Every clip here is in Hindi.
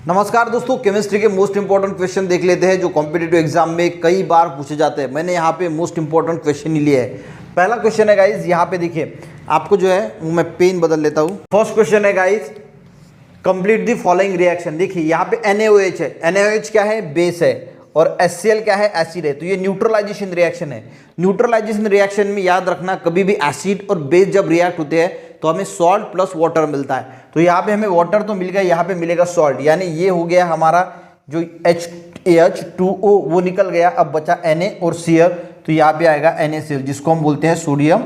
नमस्कार दोस्तों, केमिस्ट्री के मोस्ट इंपॉर्टेंट क्वेश्चन देख लेते हैं जो कॉम्पिटिटिव एग्जाम में कई बार पूछे जाते हैं। मैंने यहाँ पे मोस्ट इंपॉर्टेंट क्वेश्चन ही लिया है। पहला क्वेश्चन है गाइज, यहाँ पे देखिए आपको जो है वो मैं पेन बदल लेता हूँ। फर्स्ट क्वेश्चन है guys, complete the following reaction. देखिए यहाँ पे NaOH है। NaOH क्या है? बेस है। और HCl क्या है? एसिड है। तो ये न्यूट्रलाइजेशन रिएक्शन है। न्यूट्रलाइजेशन रिएक्शन में याद रखना, कभी भी एसिड और बेस जब रिएक्ट होते हैं तो हमें सॉल्ट प्लस वाटर मिलता है। तो यहाँ पे हमें वाटर तो मिल गया, यहाँ पे मिलेगा सॉल्ट, यानी ये हो गया हमारा जो H2O वो निकल गया। अब बचा Na और Cl, तो यहाँ पे आएगा NaCl जिसको हम बोलते हैं सोडियम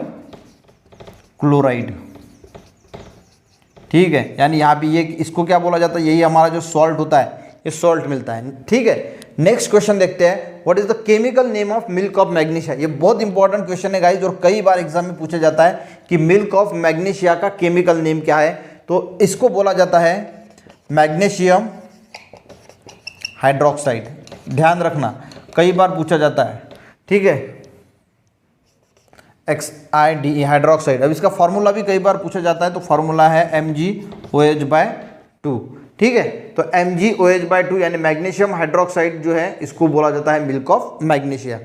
क्लोराइड। ठीक है, यानी यहाँ पे ये इसको क्या बोला जाता है? यही हमारा जो सॉल्ट होता है, ये सॉल्ट मिलता है। ठीक है, नेक्स्ट क्वेश्चन देखते हैं। What is the chemical name of milk of magnesia? ये बहुत इंपॉर्टेंट क्वेश्चन है गाइज और कई बार एग्जाम में पूछा जाता है कि मिल्क ऑफ मैग्नीशिया का केमिकल नेम क्या है। तो इसको बोला जाता है मैग्नीशियम हाइड्रोक्साइड। ध्यान रखना, कई बार पूछा जाता है। ठीक है, XIDE हाइड्रोक्साइड। अब इसका फॉर्मूला भी कई बार पूछा जाता है, तो फॉर्मूला है MgOH/2। ठीक है, तो MgOH/2 यानी मैग्नीशियम हाइड्रोक्साइड जो है इसको बोला जाता है milk of magnesia.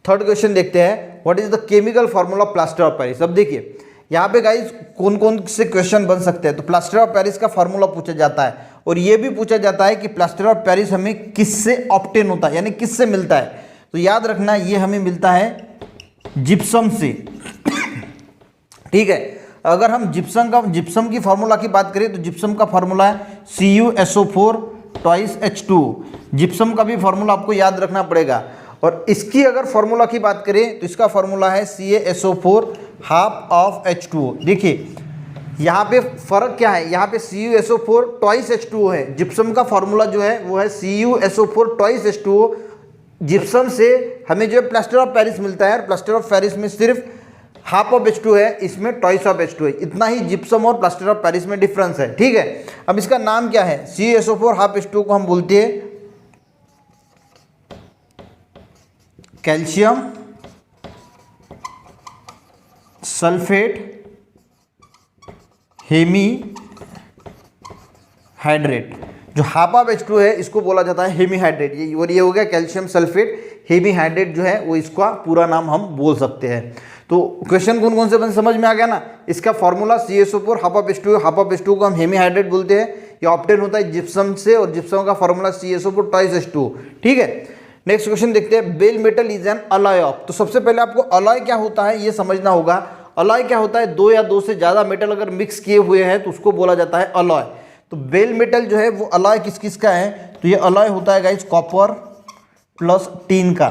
Third question देखते हैं, what is the chemical formula of plaster of Paris? अब देखिए यहाँ पे गाइज कौन कौन से क्वेश्चन बन सकते हैं। तो प्लास्टर ऑफ पेरिस का फॉर्मूला पूछा जाता है और ये भी पूछा जाता है कि प्लास्टर ऑफ पेरिस हमें किससे ऑब्टेन होता है, यानी किससे मिलता है। तो याद रखना, ये हमें मिलता है जिप्सम से। ठीक है, अगर हम जिप्सम की फार्मूला की बात करें तो जिप्सम का फार्मूला है CuSO4 2H2O। जिप्सम का भी फार्मूला आपको याद रखना पड़ेगा। और इसकी अगर फार्मूला की बात करें तो इसका फार्मूला है CaSO4 ½ H2O। देखिए यहाँ पे फर्क क्या है, यहाँ पे CuSO4 2H2O है। जिप्सम का फार्मूला जो है वो है CuSO4 2H2O। जिप्सम से हमें जो है प्लास्टर ऑफ पेरिस मिलता है, प्लास्टर ऑफ पेरिस में सिर्फ ½ H2 है, इसमें 2 H2 है। इतना ही जिप्सम और प्लास्टर ऑफ पेरिस में डिफरेंस है। ठीक है, अब इसका नाम क्या है? CuSO4 ½ H2 को हम बोलते हैं कैल्शियम सल्फेट हेमी हाइड्रेट। जो ½ H2 है इसको बोला जाता है हेमी हाइड्रेट। ये और ये हो गया कैल्शियम सल्फेट हेमी हाइड्रेट जो है वो इसका पूरा नाम हम बोल सकते हैं। तो क्वेश्चन कौन कौन से बन समझ में आ गया ना। इसका फॉर्मूला CuSO4 ½ H2 को हम हेमी हाइड्रेट बोलते हैं। ये ऑब्टेन होता है जिप्सम से और जिप्सम का फॉर्मूला CuSO4 2H2O। ठीक है, नेक्स्ट क्वेश्चन देखते हैं। Bell metal is an alloy of. तो सबसे पहले आपको अलॉय क्या होता है ये समझना होगा। अलॉय क्या होता है? दो या दो से ज़्यादा मेटल अगर मिक्स किए हुए हैं तो उसको बोला जाता है अलॉय। तो बेल मेटल जो है वो अलॉय किस किस का है? तो ये अलॉय होता है गाइज कॉपर प्लस टीन का।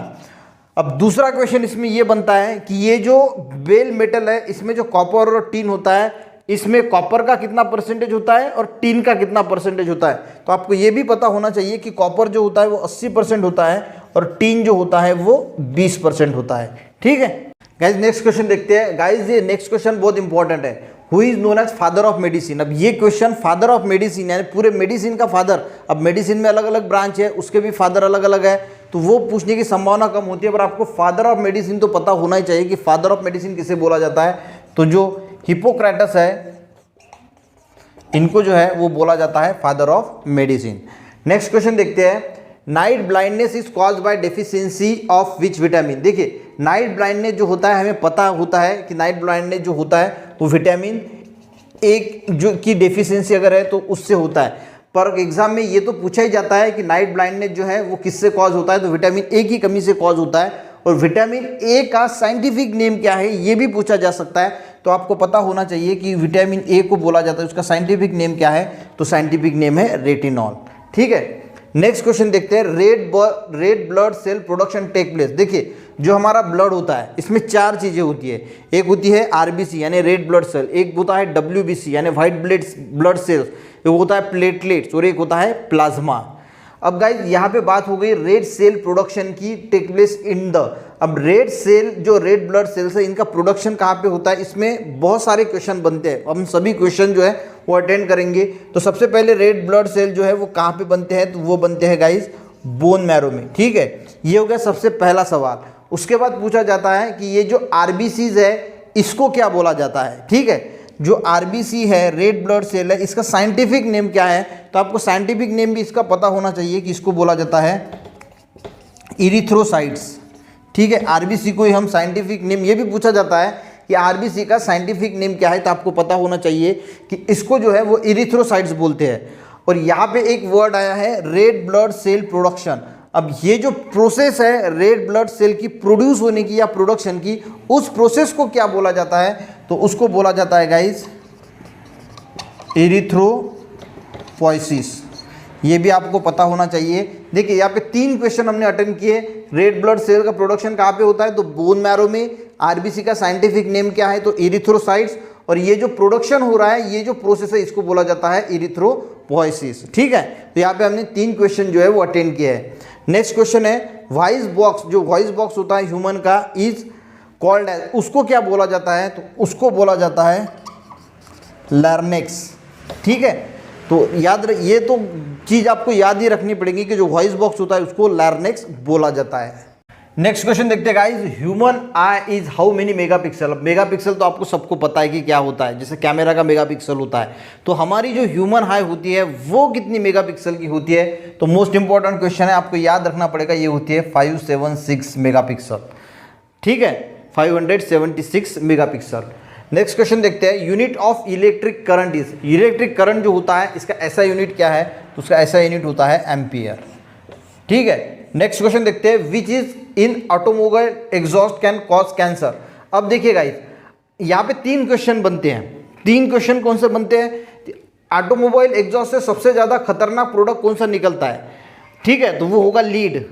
अब दूसरा क्वेश्चन इसमें ये बनता है कि ये जो बेल मेटल है इसमें जो कॉपर और टीन होता है, इसमें कॉपर का कितना परसेंटेज होता है और टीन का कितना परसेंटेज होता है। तो आपको ये भी पता होना चाहिए कि कॉपर जो होता है वो 80% होता है और टीन जो होता है वो 20% होता है। ठीक है गाइज, नेक्स्ट क्वेश्चन देखते हैं। गाइज ये नेक्स्ट क्वेश्चन बहुत इंपॉर्टेंट है। Who is known as father of medicine? अब ये क्वेश्चन फादर ऑफ मेडिसिन यानी पूरे मेडिसिन का फादर। अब मेडिसिन में अलग अलग ब्रांच है, उसके भी फादर अलग अलग है, तो वो पूछने की संभावना कम होती है। पर आपको फादर ऑफ मेडिसिन तो पता होना ही चाहिए कि फादर ऑफ मेडिसिन किसे बोला जाता है। तो जो हिपोक्रेटस है इनको जो है वो बोला जाता है father of medicine. Next question देखते हैं। Night blindness is caused by deficiency of which vitamin? देखिए नाइट ब्लाइंडनेस जो होता है हमें पता होता है कि नाइट ब्लाइंडनेस जो होता है वो विटामिन ए जो की डेफिशिएंसी अगर है तो उससे होता है। पर एग्जाम में ये तो पूछा ही जाता है कि नाइट ब्लाइंडनेस जो है वो किससे कॉज होता है, तो विटामिन ए की कमी से कॉज होता है। और विटामिन ए का साइंटिफिक नेम क्या है ये भी पूछा जा सकता है। तो आपको पता होना चाहिए कि विटामिन ए को बोला जाता है, उसका साइंटिफिक नेम क्या है? तो साइंटिफिक नेम है रेटिनॉल। ठीक है, नेक्स्ट क्वेश्चन देखते हैं। Red blood cell production take place. देखिए जो हमारा ब्लड होता है इसमें चार चीज़ें होती है। एक होती है RBC यानी रेड ब्लड सेल, एक होता है WBC यानी वाइट ब्लड सेल्स, एक होता है प्लेटलेट्स और एक होता है प्लाज्मा। अब गाइज यहाँ पे बात हो गई रेड सेल प्रोडक्शन की, टेक प्लेस इन द। अब रेड सेल जो रेड ब्लड सेल्स है इनका प्रोडक्शन कहाँ पे होता है, इसमें बहुत सारे क्वेश्चन बनते हैं। हम सभी क्वेश्चन जो है वो अटेंड करेंगे। तो सबसे पहले रेड ब्लड सेल जो है वो कहाँ पे बनते हैं, तो वो बनते हैं गाइज बोन मैरो में। ठीक है, ये हो गया सबसे पहला सवाल। उसके बाद पूछा जाता है कि ये जो RBCs है इसको क्या बोला जाता है। ठीक है, जो आरबीसी है, रेड ब्लड सेल है, इसका साइंटिफिक नेम क्या है? तो आपको साइंटिफिक नेम भी इसका पता होना चाहिए कि इसको बोला जाता है इरिथ्रोसाइट्स। ठीक है, आरबीसी को ही हम साइंटिफिक नेम, ये भी पूछा जाता है कि आरबीसी का साइंटिफिक नेम क्या है, तो आपको पता होना चाहिए कि इसको जो है वो इरिथ्रोसाइट्स बोलते हैं। और यहाँ पे एक वर्ड आया है रेड ब्लड सेल प्रोडक्शन। अब ये जो प्रोसेस है रेड ब्लड सेल की प्रोड्यूस होने की या प्रोडक्शन की, उस प्रोसेस को क्या बोला जाता है? तो उसको बोला जाता है गाइस एरिथ्रोपोइसिस। ये भी आपको पता होना चाहिए। देखिए यहाँ पे 3 क्वेश्चन हमने अटेंड किए। रेड ब्लड सेल का प्रोडक्शन कहाँ पे होता है? तो बोन मैरो में। आरबीसी का साइंटिफिक नेम क्या है? तो एरिथ्रोसाइट्स। और ये जो प्रोडक्शन हो रहा है, ये जो प्रोसेस है, इसको बोला जाता है एरिथ्रोपोइसिस। ठीक है, तो यहाँ पे हमने 3 क्वेश्चन जो है वो अटेंड किया है। नेक्स्ट क्वेश्चन है वॉइस बॉक्स। जो वॉइस बॉक्स होता है ह्यूमन का इज कॉल्ड एज, उसको क्या बोला जाता है? तो उसको बोला जाता है लार्नेक्स। ठीक है, तो याद ये तो चीज़ आपको याद ही रखनी पड़ेगी कि जो वॉइस बॉक्स होता है उसको लार्नेक्स बोला जाता है। नेक्स्ट क्वेश्चन देखते हैं guys, human I is how many megapixel. अब मेगापिक्सल तो आपको सबको पता है कि क्या होता है, जैसे कैमरा का मेगापिक्सल होता है। तो हमारी जो ह्यूमन आई होती है वो कितनी मेगापिक्सल की होती है? तो मोस्ट इंपॉर्टेंट क्वेश्चन है, आपको याद रखना पड़ेगा, ये होती है 576 मेगापिक्सल। ठीक है, 576 मेगापिक्सल। नेक्स्ट क्वेश्चन देखते हैं, unit of electric current is. Electric current जो होता है इसका ऐसा यूनिट क्या है? तो उसका ऐसा यूनिट होता है एम्पियर। ठीक है, नेक्स्ट क्वेश्चन देखते हैं, which is in automobile exhaust can cause cancer. अब देखिए गाइस, यहाँ पे 3 क्वेश्चन बनते हैं। 3 क्वेश्चन कौन से बनते हैं? ऑटोमोबाइल एग्जॉस्ट से सबसे ज़्यादा खतरनाक प्रोडक्ट कौन सा निकलता है? ठीक है, तो वो होगा लीड।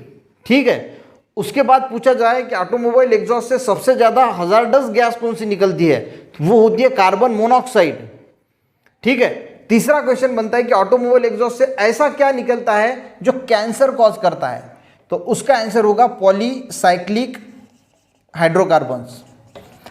ठीक है, उसके बाद पूछा जाए कि ऑटोमोबाइल एग्जॉस्ट से सबसे ज़्यादा हजार्डस गैस कौन सी निकलती है? तो वो होती है कार्बन मोनोऑक्साइड। ठीक है, तीसरा क्वेश्चन बनता है कि ऑटोमोबाइल एग्जॉस्ट से ऐसा क्या निकलता है जो कैंसर कॉज करता है? तो उसका आंसर होगा पॉलीसाइक्लिक हाइड्रोकार्बन्स।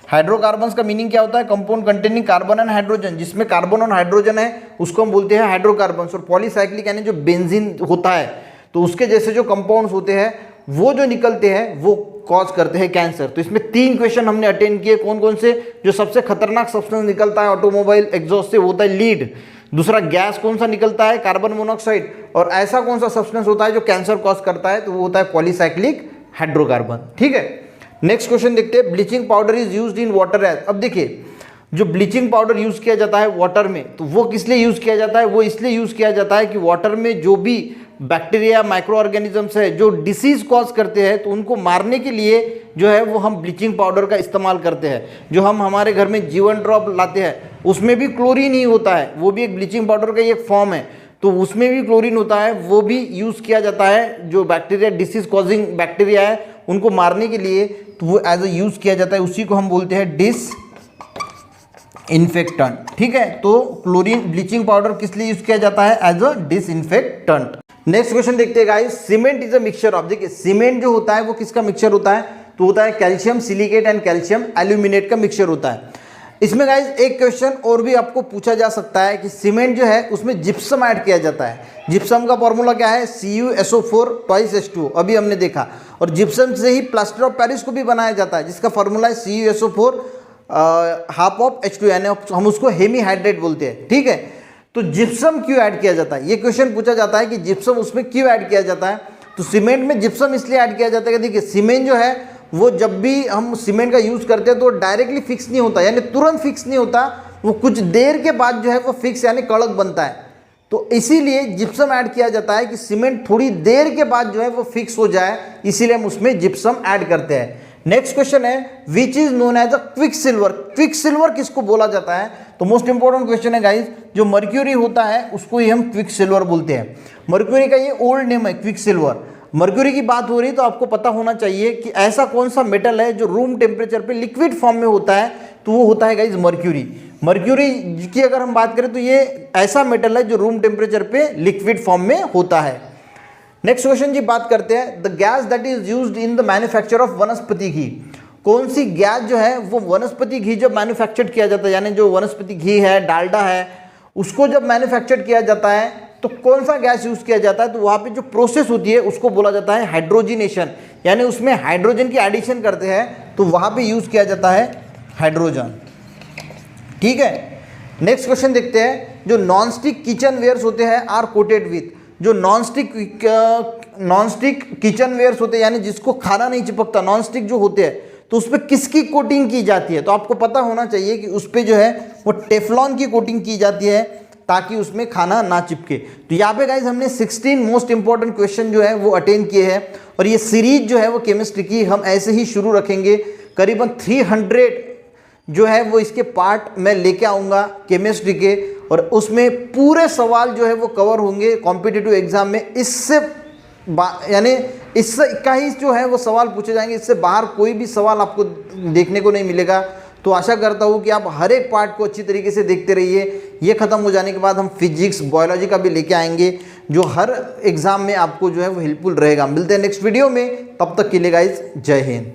हाइड्रोकार्बन्स का मीनिंग क्या होता है? Compound containing carbon and hydrogen. जिसमें कार्बन और हाइड्रोजन है उसको हम बोलते हैं हाइड्रोकार्बन्स। और पॉलीसाइक्लिक यानी जो बेंजीन होता है, तो उसके जैसे जो कंपाउंड्स होते हैं वो जो निकलते हैं वो कॉज करते हैं कैंसर। तो इसमें 3 क्वेश्चन हमने अटेंड किए। कौन कौन से? जो सबसे खतरनाक सब्सटेंस निकलता है ऑटोमोबाइल एग्जॉस्ट से वो होता है लीड। दूसरा गैस कौन सा निकलता है? Carbon monoxide. और ऐसा कौन सा सब्सटेंस होता है जो कैंसर कॉज करता है? तो वो होता है पॉलीसाइक्लिक हाइड्रोकार्बन। ठीक है, नेक्स्ट क्वेश्चन देखते हैं, bleaching powder is used in water as. अब देखिए, जो ब्लीचिंग पाउडर यूज किया जाता है वाटर में, तो वो किस लिए यूज किया जाता है? वो इसलिए यूज किया जाता है कि वाटर में जो भी बैक्टीरिया, माइक्रो ऑर्गेनिजम्स है जो डिसीज कॉज करते हैं, तो उनको मारने के लिए जो है वो हम ब्लीचिंग पाउडर का इस्तेमाल करते हैं। जो हम हमारे घर में जीवन ड्रॉप लाते हैं उसमें भी क्लोरीन ही होता है, वो भी एक ब्लीचिंग पाउडर का एक फॉर्म है, तो उसमें भी क्लोरीन होता है, वो भी यूज़ किया जाता है। जो बैक्टीरिया, डिसीज कॉजिंग बैक्टीरिया है उनको मारने के लिए, तो वो एज ए यूज़ किया जाता है। उसी को हम बोलते हैं डिसइंफेक्टेंट। ठीक है, तो क्लोरीन ब्लीचिंग पाउडर किस लिए यूज़ किया जाता है? As a disinfectant. Next question देखते हैं guys, cement is a mixture of. देखिए, सीमेंट जो होता है वो किसका मिक्सचर होता है? तो होता है calcium silicate and calcium aluminate का मिक्सचर होता है। इसमें गाइस एक क्वेश्चन और भी आपको पूछा जा सकता है कि सीमेंट जो है उसमें जिप्सम ऐड किया जाता है। जिप्सम का फॉर्मूला क्या है? CuSO4 2H2, अभी हमने देखा। और जिप्सम से ही प्लास्टर ऑफ पेरिस को भी बनाया जाता है, जिसका फॉर्मूला है CuSO4 हाफ ऑफ H2, यानी हम उसको हेमीहाइड्रेट बोलते हैं। ठीक है, तो जिप्सम क्यों ऐड किया जाता है? ये क्वेश्चन पूछा जाता है कि जिप्सम उसमें क्यों ऐड किया जाता है। तो सीमेंट में जिप्सम इसलिए ऐड किया जाता है कि देखिए, सीमेंट जो है वो जब भी हम सीमेंट का यूज़ करते हैं तो डायरेक्टली फिक्स नहीं होता, यानी तुरंत फिक्स नहीं होता, वो कुछ देर के बाद जो है वो फिक्स यानी कड़क बनता है। तो इसीलिए जिप्सम ऐड किया जाता है कि सीमेंट थोड़ी देर के बाद जो है वो फिक्स हो जाए, इसीलिए हम उसमें जिप्सम ऐड करते हैं। नेक्स्ट क्वेश्चन है, which is known as a quick silver. Quick silver किसको बोला जाता है? तो मोस्ट इंपॉर्टेंट क्वेश्चन है गाइस, जो मर्क्यूरी होता है उसको ही हम क्विक सिल्वर बोलते हैं। मर्क्यूरी का ये ओल्ड नेम है क्विक सिल्वर। मर्क्यूरी की बात हो रही तो आपको पता होना चाहिए कि ऐसा कौन सा मेटल है जो रूम टेम्परेचर पे लिक्विड फॉर्म में होता है, तो वो होता है गाइस मर्क्यूरी। मर्क्यूरी की अगर हम बात करें तो ये ऐसा मेटल है जो रूम टेम्परेचर पे लिक्विड फॉर्म में होता है। नेक्स्ट क्वेश्चन जी बात करते हैं, the gas that is used in the manufacture of वनस्पति घी। कौन सी गैस जो है वो वनस्पति घी जब मैन्युफैक्चर किया जाता है, यानी जो वनस्पति घी है, डालडा है, उसको जब मैन्युफैक्चर किया जाता है तो कौन सा गैस यूज किया जाता है? तो वहाँ पे जो प्रोसेस होती है उसको बोला जाता है हाइड्रोजिनेशन, यानी उसमें हाइड्रोजन की एडिशन करते हैं तो वहाँ पे यूज किया जाता है हाइड्रोजन। ठीक है, नेक्स्ट क्वेश्चन देखते हैं, जो नॉन स्टिक किचन वेयर्स होते हैं आर कोटेड विथ, जो नॉन स्टिक किचन वेयर्स होते हैं यानी जिसको खाना नहीं चिपकता, नॉन स्टिक जो होते हैं, तो उस पर किसकी कोटिंग की जाती है? तो आपको पता होना चाहिए कि उस पर जो है वो टेफ्लॉन की कोटिंग की जाती है ताकि उसमें खाना ना चिपके। तो यहाँ पे गाइज हमने 16 मोस्ट इंपॉर्टेंट क्वेश्चन जो है वो अटेंड किए हैं और ये सीरीज जो है वो केमिस्ट्री की हम ऐसे ही शुरू रखेंगे। करीबन 300 जो है वो इसके पार्ट मैं लेके आऊँगा केमिस्ट्री के, और उसमें पूरे सवाल जो है वो कवर होंगे कॉम्पिटिटिव एग्जाम में। इससे यानी इससे 21 जो है वो सवाल पूछे जाएंगे, इससे बाहर कोई भी सवाल आपको देखने को नहीं मिलेगा। तो आशा करता हूँ कि आप हर एक पार्ट को अच्छी तरीके से देखते रहिए। ये खत्म हो जाने के बाद हम फिजिक्स बायोलॉजी का भी लेके आएंगे जो हर एग्जाम में आपको जो है वो हेल्पफुल रहेगा। मिलते हैं नेक्स्ट वीडियो में, तब तक के लिए गाइज जय हिंद।